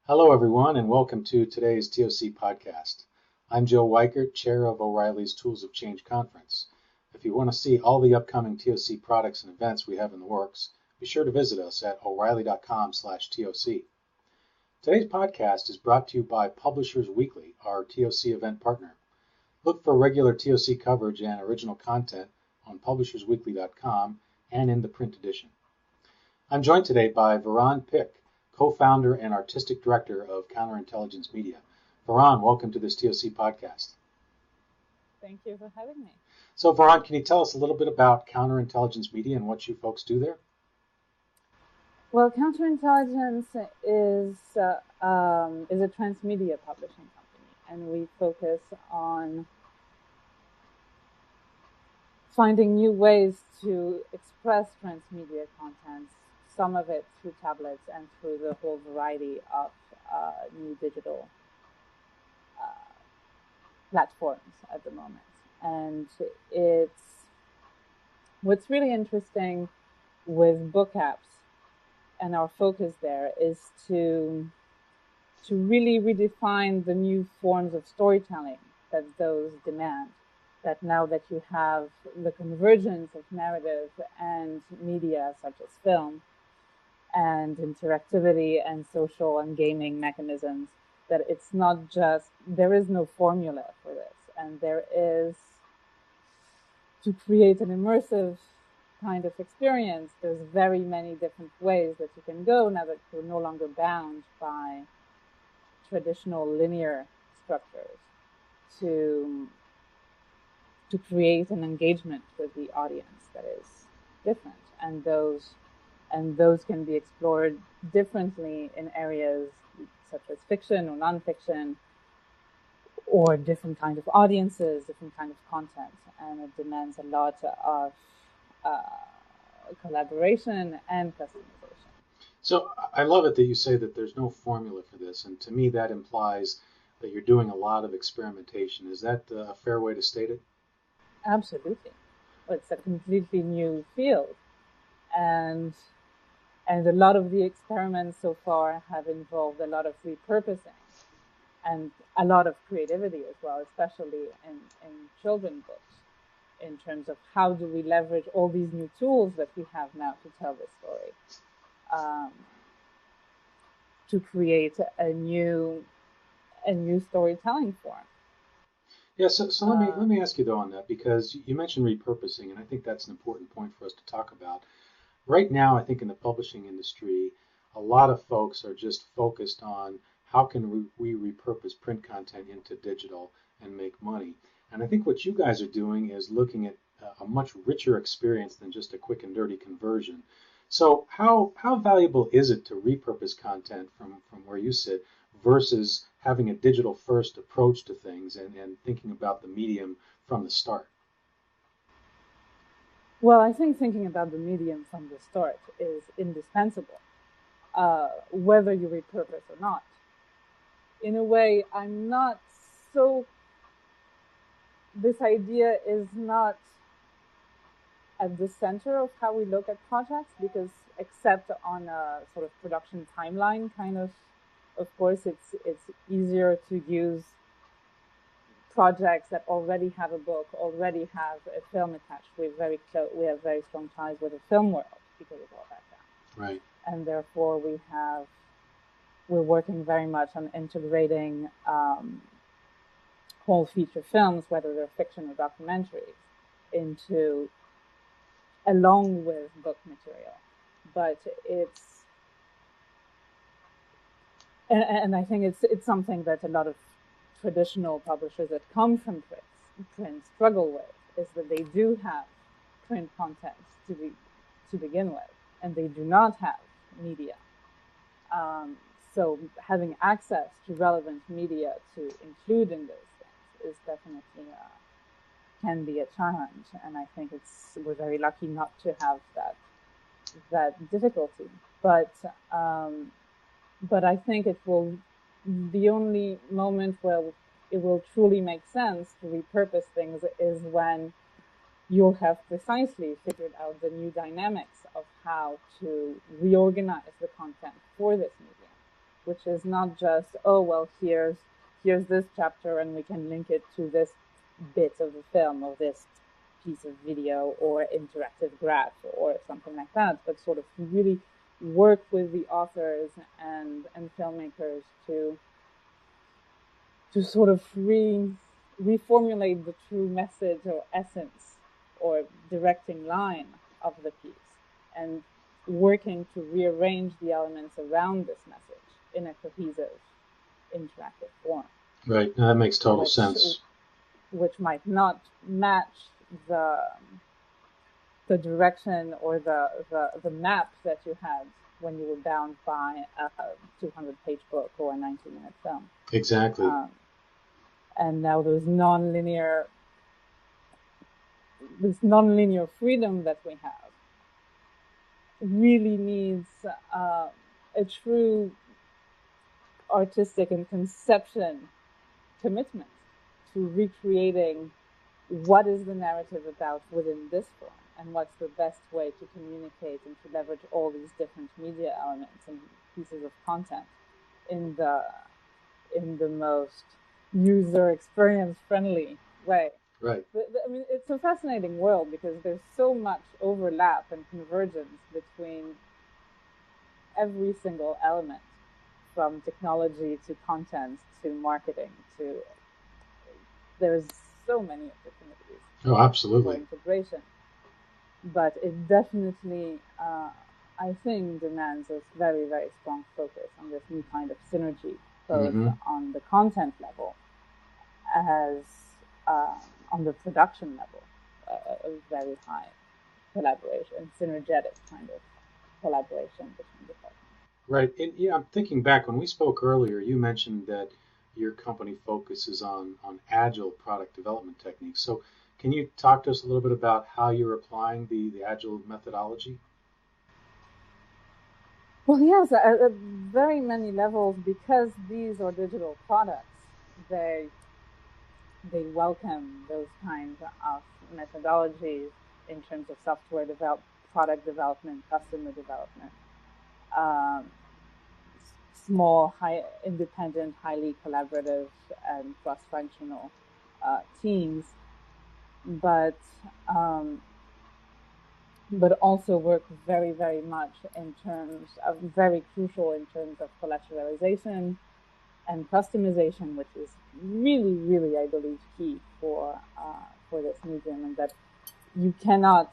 Hello, everyone, and welcome to today's TOC podcast. I'm Joe Weichert, chair of O'Reilly's Tools of Change conference. If you want to see all the upcoming TOC products and events we have in the works, be sure to visit us at o'reilly.com/TOC. Today's podcast is brought to you by Publishers Weekly, our TOC event partner. Look for regular TOC coverage and original content on publishersweekly.com and in the print edition. I'm joined today by Varon Pick, co-founder and artistic director of Counterintelligence Media. Varon, welcome to this TOC podcast. Thank you for having me. So Varon, can you tell us a little bit about Counterintelligence Media and what you folks do there? Well, Counterintelligence is a Transmedia publishing company, and we focus on finding new ways to express transmedia content, some of it through tablets and through the whole variety of new digital platforms at the moment. And what's really interesting with book apps and our focus there is to really redefine the new forms of storytelling that those demand. That now that you have the convergence of narrative and media such as film and interactivity and social and gaming mechanisms, that it's not just, there is no formula for this. And there is, to create an immersive kind of experience, there's very many different ways that you can go now that you're no longer bound by traditional linear structures to create an engagement with the audience that is different. And those can be explored differently in areas such as fiction or nonfiction, or different kinds of audiences, different kind of content. And it demands a lot of collaboration and customization. So I love it that you say that there's no formula for this. And to me, that implies that you're doing a lot of experimentation. Is that a fair way to state it? Absolutely. Well, it's a completely new field. And a lot of the experiments so far have involved a lot of repurposing and a lot of creativity as well, especially in children's books, in terms of how do we leverage all these new tools that we have now to tell the story, to create a new storytelling form. Yeah, so let me ask you though on that, because you mentioned repurposing, and I think that's an important point for us to talk about. Right now, I think in the publishing industry, a lot of folks are just focused on how can we repurpose print content into digital and make money. And I think what you guys are doing is looking at a much richer experience than just a quick and dirty conversion. So how valuable is it to repurpose content from where you sit versus having a digital first approach to things and thinking about the medium from the start? Well, I think thinking about the medium from the start is indispensable, whether you repurpose or not. In a way, this idea is not at the center of how we look at projects, because except on a sort of production timeline of course, it's easier to use projects that already have a book, already have a film attached. We have very strong ties with the film world because of all that. Right. And therefore we're working very much on integrating whole feature films, whether they're fiction or documentaries, along with book material. But and I think it's something that a lot of traditional publishers that come from print struggle with, is that they do have print content to begin with, and they do not have media. So having access to relevant media to include in those things is definitely can be a challenge, and I think we're very lucky not to have that difficulty. But I think the only moment where it will truly make sense to repurpose things is when you'll have precisely figured out the new dynamics of how to reorganize the content for this medium. which is not just, oh, well, here's this chapter and we can link it to this bit of the film or this piece of video or interactive graph or something like that, but sort of really work with the authors and filmmakers to sort of reformulate the true message or essence or directing line of the piece, and working to rearrange the elements around this message in a cohesive, interactive form. Right. That makes total sense. Which might not match the direction or the map that you had when you were bound by a 200-page book or a 90-minute film. Exactly. And now this non-linear freedom that we have really needs a true artistic and conception commitment to recreating what is the narrative about within this form, and what's the best way to communicate and to leverage all these different media elements and pieces of content in the most user experience friendly way. Right. I mean, it's a fascinating world because there's so much overlap and convergence between every single element, from technology to content to marketing to, there's so many opportunities. Oh, absolutely. For integration. But it definitely, I think, demands a very, very strong focus on this new kind of synergy, both on the content level as on the production level, a very high collaboration, synergetic kind of collaboration between departments. Right. And yeah, I'm thinking back when we spoke earlier, you mentioned that your company focuses on agile product development techniques. So can you talk to us a little bit about how you're applying the agile methodology? Well, yes, at very many levels, because these are digital products, they welcome those kinds of methodologies in terms of software product development, customer development, small, independent, highly collaborative and cross-functional teams, but also work very, very much in terms of, very crucial in terms of collateralization and customization, which is really, really, I believe, key for this medium, and that you cannot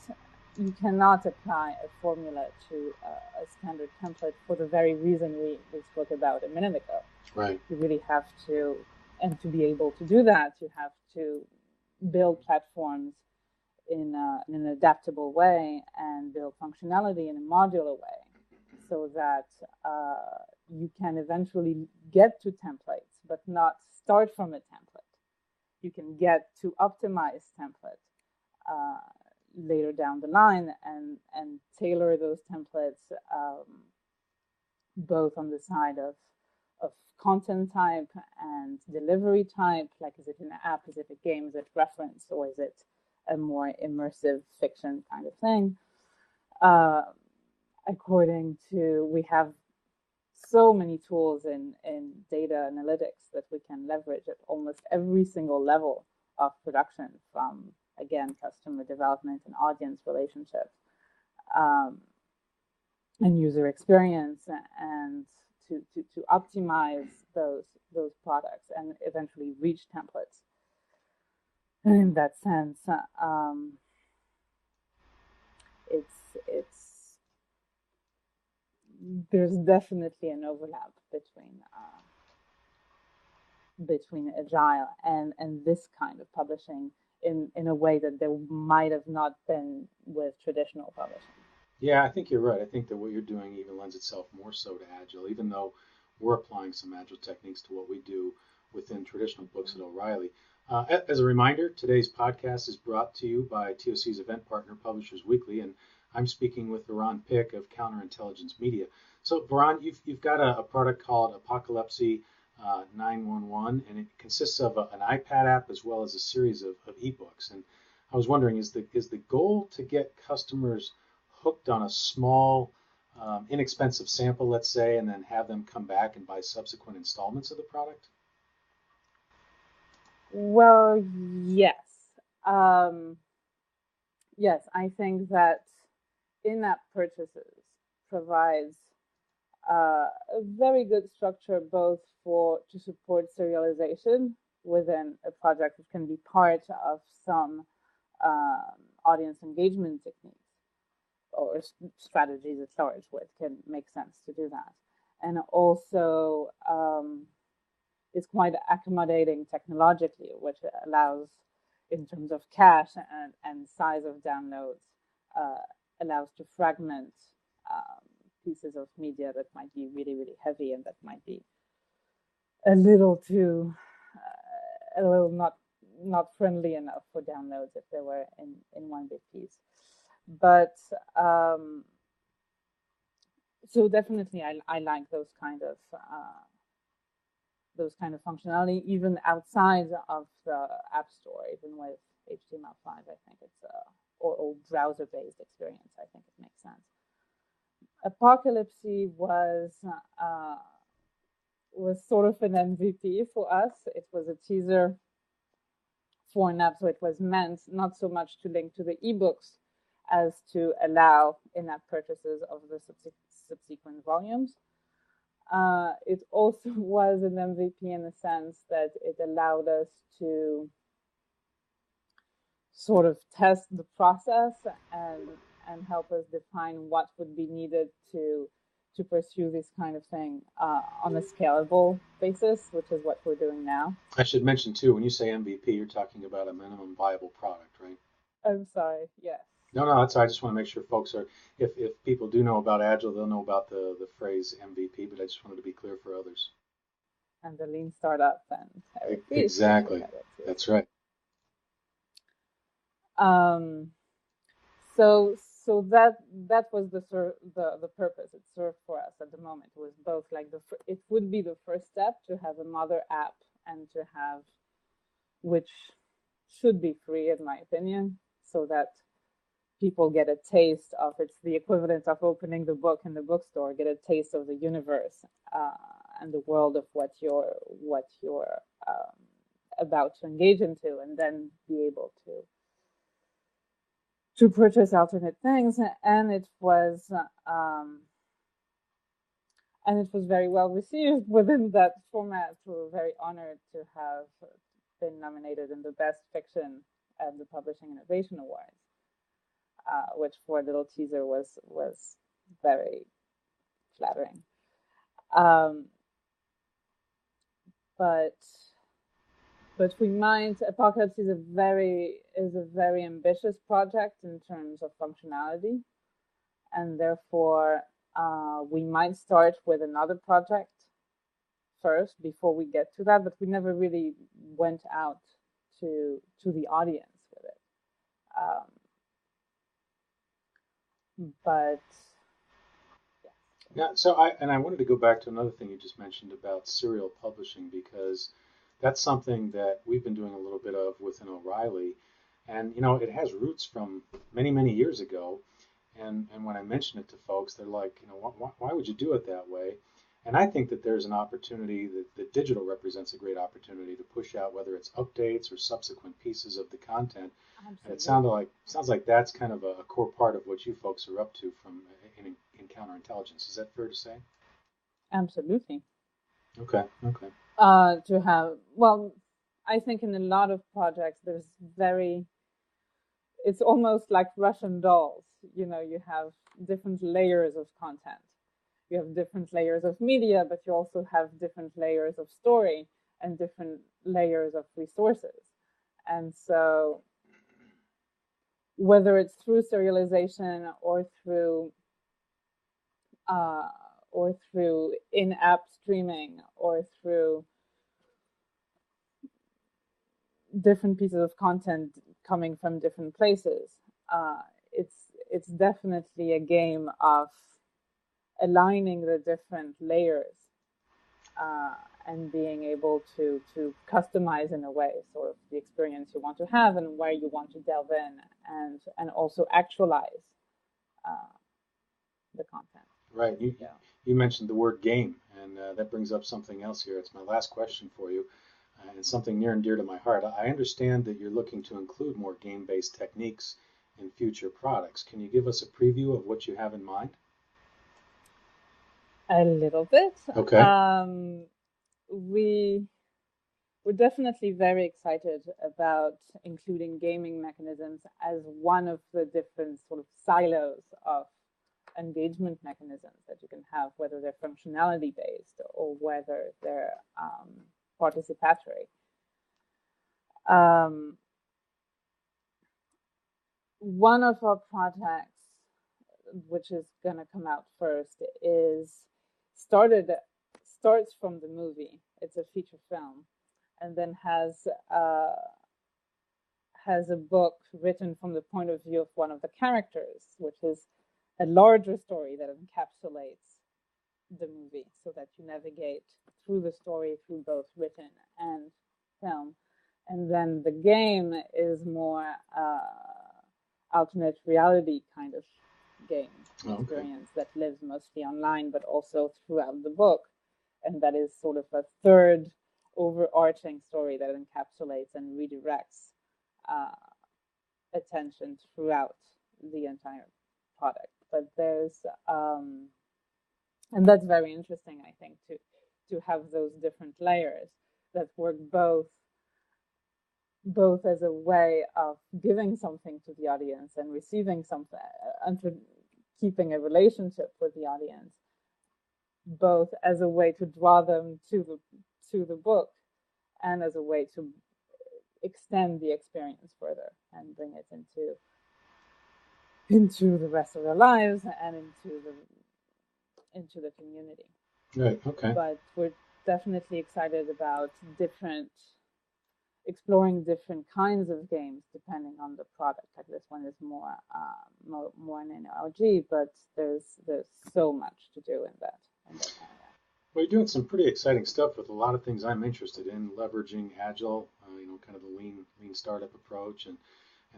apply a formula to a standard template for the very reason we spoke about a minute ago. Right. You really have to, and to be able to do that, you have to build platforms in an adaptable way and build functionality in a modular way, so that you can eventually get to templates, but not start from a template. You can get to optimized template later down the line, and tailor those templates both on the side of content type and delivery type. Like, is it an app? Is it a game? Is it reference? Or is it a more immersive fiction kind of thing? According to, we have so many tools in data analytics that we can leverage at almost every single level of production, from, again, customer development and audience relationships, and user experience, and to optimize those products and eventually reach templates. And in that sense, there's definitely an overlap between agile and this kind of publishing in a way that there might have not been with traditional publishing. Yeah, I think you're right. I think that what you're doing even lends itself more so to agile, even though we're applying some agile techniques to what we do within traditional books at O'Reilly. As a reminder, today's podcast is brought to you by TOC's event partner, Publishers Weekly, and I'm speaking with Varan Pick of Counterintelligence Media. So, Varan, you've got a product called Apocalypse 911, and it consists of an iPad app as well as a series of ebooks. And I was wondering, is the goal to get customers hooked on a small inexpensive sample, let's say, and then have them come back and buy subsequent installments of the product? Well, yes. Um, yes, I think that in-app purchases provides a very good structure both for to support serialization within a project, which can be part of some audience engagement techniques or strategies at large, where it can make sense to do that. And also, is quite accommodating technologically, which allows, in terms of cache and size of downloads, uh, allows to fragment pieces of media that might be really, really heavy and that might be a little too, a little not friendly enough for downloads if they were in one big piece. But so definitely, I like those kind of functionality, even outside of the App Store, even with HTML5. I think it's or browser-based experience. I think it makes sense. Apocalypse was sort of an MVP for us. It was a teaser for an app, so it was meant not so much to link to the ebooks as to allow in-app purchases of the subsequent volumes. It also was an MVP in the sense that it allowed us to sort of test the process and help us define what would be needed to pursue this kind of thing on a scalable basis, which is what we're doing now. I should mention too, when you say MVP, you're talking about a minimum viable product, right? I'm sorry, yes. No, that's I just want to make sure folks are, if people do know about Agile, they'll know about the phrase MVP, but I just wanted to be clear for others. And the lean startup and everything. Exactly. That's right. So that was the purpose it served for us at the moment. It was both like it would be the first step to have a mother app and to have, which should be free in my opinion, so that people get a taste of, it's the equivalent of opening the book in the bookstore, get a taste of the universe and the world of what you're about to engage into, and then be able to purchase alternate things. And it was very well received within that format. We were very honored to have been nominated in the Best Fiction at the Publishing Innovation Awards, which for a little teaser was very flattering. But we might, Apocalypse is a very ambitious project in terms of functionality, and therefore we might start with another project first before we get to that. But we never really went out to the audience with it. But yeah. So I wanted to go back to another thing you just mentioned about serial publishing, because that's something that we've been doing a little bit of within O'Reilly, and it has roots from many years ago. And when I mention it to folks, they're like, why would you do it that way? And I think that there's an opportunity that digital represents a great opportunity to push out, whether it's updates or subsequent pieces of the content. Absolutely. And it sounds like that's kind of a core part of what you folks are up to from in counterintelligence. Is that fair to say? Absolutely. Okay. To have, well, I think in a lot of projects it's almost like Russian dolls. You have different layers of content. You have different layers of media, but you also have different layers of story and different layers of resources. And so whether it's through serialization or through in-app streaming or through different pieces of content coming from different places, it's definitely a game of aligning the different layers and being able to customize in a way sort of the experience you want to have and where you want to delve in, and also actualize the content. Right. Yeah. You mentioned the word game, and that brings up something else here. It's my last question for you, and something near and dear to my heart. I understand that you're looking to include more game-based techniques in future products. Can you give us a preview of what you have in mind? A little bit. Okay. We we're definitely very excited about including gaming mechanisms as one of the different sort of silos of engagement mechanisms that you can have, whether they're functionality based or whether they're participatory. Um, One of our projects, which is going to come out first, starts from the movie. It's a feature film, and then has a book written from the point of view of one of the characters, which is a larger story that encapsulates the movie, so that you navigate through the story through both written and film. And then the game is more alternate reality kind of game experience that lives mostly online, but also throughout the book. And that is sort of a third overarching story that encapsulates and redirects attention throughout the entire product. But and that's very interesting, I think, to have those different layers that work both as a way of giving something to the audience and receiving something, and keeping a relationship with the audience, both as a way to draw them to the book and as a way to extend the experience further and bring it into the rest of their lives and into the community. Right. Okay. But we're definitely excited about exploring different kinds of games depending on the product. Like this one is more an NRG, but there's so much to do in that area. Well, you're doing some pretty exciting stuff with a lot of things I'm interested in, leveraging agile, kind of the lean startup approach, and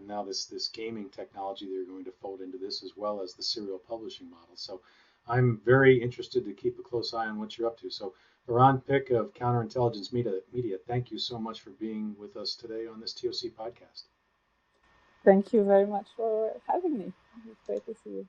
now this gaming technology that you're going to fold into this, as well as the serial publishing model. So I'm very interested to keep a close eye on what you're up to. So Ron Pick of Counterintelligence Media, thank you so much for being with us today on this TOC podcast. Thank you very much for having me. It's great to see you.